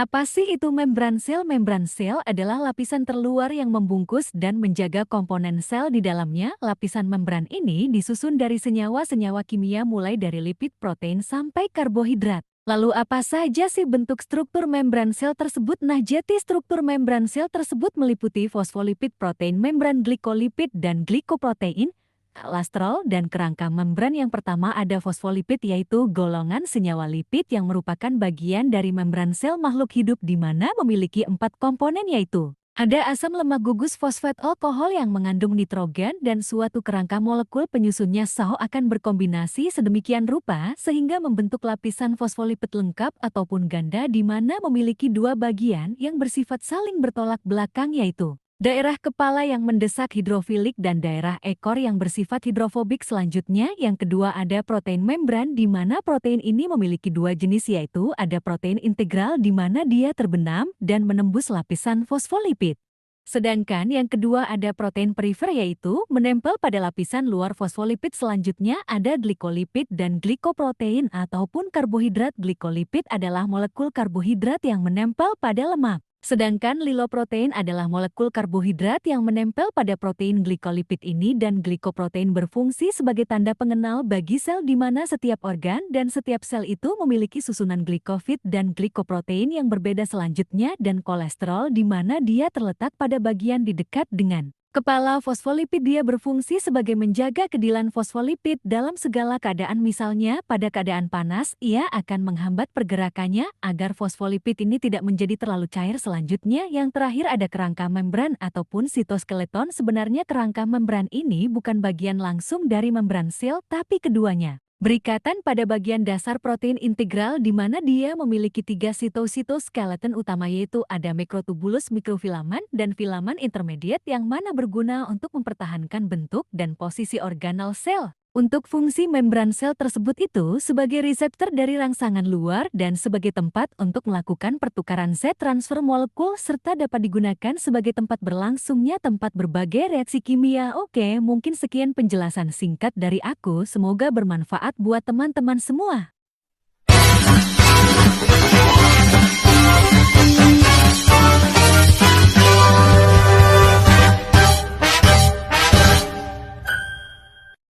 Apa sih itu membran sel? Membran sel adalah lapisan terluar yang membungkus dan menjaga komponen sel di dalamnya. Lapisan membran ini disusun dari senyawa-senyawa kimia mulai dari lipid, protein, sampai karbohidrat. Lalu apa saja sih bentuk struktur membran sel tersebut? Nah, jadi struktur membran sel tersebut meliputi fosfolipid, protein membran, glikolipid, dan glikoprotein, kolesterol, dan kerangka membran. Yang pertama ada fosfolipid, yaitu golongan senyawa lipid yang merupakan bagian dari membran sel makhluk hidup di mana memiliki 4 komponen, yaitu ada asam lemak gugus fosfat alkohol yang mengandung nitrogen dan suatu kerangka molekul penyusunnya SAO akan berkombinasi sedemikian rupa sehingga membentuk lapisan fosfolipid lengkap ataupun ganda di mana memiliki 2 bagian yang bersifat saling bertolak belakang, yaitu daerah kepala yang mendesak hidrofilik dan daerah ekor yang bersifat hidrofobik. Selanjutnya, yang kedua ada protein membran di mana protein ini memiliki 2 jenis, yaitu ada protein integral di mana dia terbenam dan menembus lapisan fosfolipid. Sedangkan yang kedua ada protein perifer yaitu menempel pada lapisan luar fosfolipid. Selanjutnya ada glikolipid dan glikoprotein ataupun karbohidrat. Glikolipid adalah molekul karbohidrat yang menempel pada lemak. Sedangkan liloprotein adalah molekul karbohidrat yang menempel pada protein. Glikolipid ini dan glikoprotein berfungsi sebagai tanda pengenal bagi sel di mana setiap organ dan setiap sel itu memiliki susunan glikofit dan glikoprotein yang berbeda. Selanjutnya dan kolesterol di mana dia terletak pada bagian di dekat dengan kepala fosfolipid. Dia berfungsi sebagai menjaga kedilan fosfolipid dalam segala keadaan. Misalnya pada keadaan panas, ia akan menghambat pergerakannya agar fosfolipid ini tidak menjadi terlalu cair. Selanjutnya yang terakhir ada kerangka membran ataupun sitoskeleton. Sebenarnya kerangka membran ini bukan bagian langsung dari membran sel, tapi keduanya berikatan pada bagian dasar protein integral di mana dia memiliki 3 sitoskeleton utama, yaitu ada mikrotubulus, mikrofilamen, dan filamen intermediate yang mana berguna untuk mempertahankan bentuk dan posisi organel sel. Untuk fungsi membran sel tersebut itu sebagai reseptor dari rangsangan luar dan sebagai tempat untuk melakukan pertukaran zat transfer molekul serta dapat digunakan sebagai tempat berlangsungnya tempat berbagai reaksi kimia. Oke, mungkin sekian penjelasan singkat dari aku. Semoga bermanfaat buat teman-teman semua.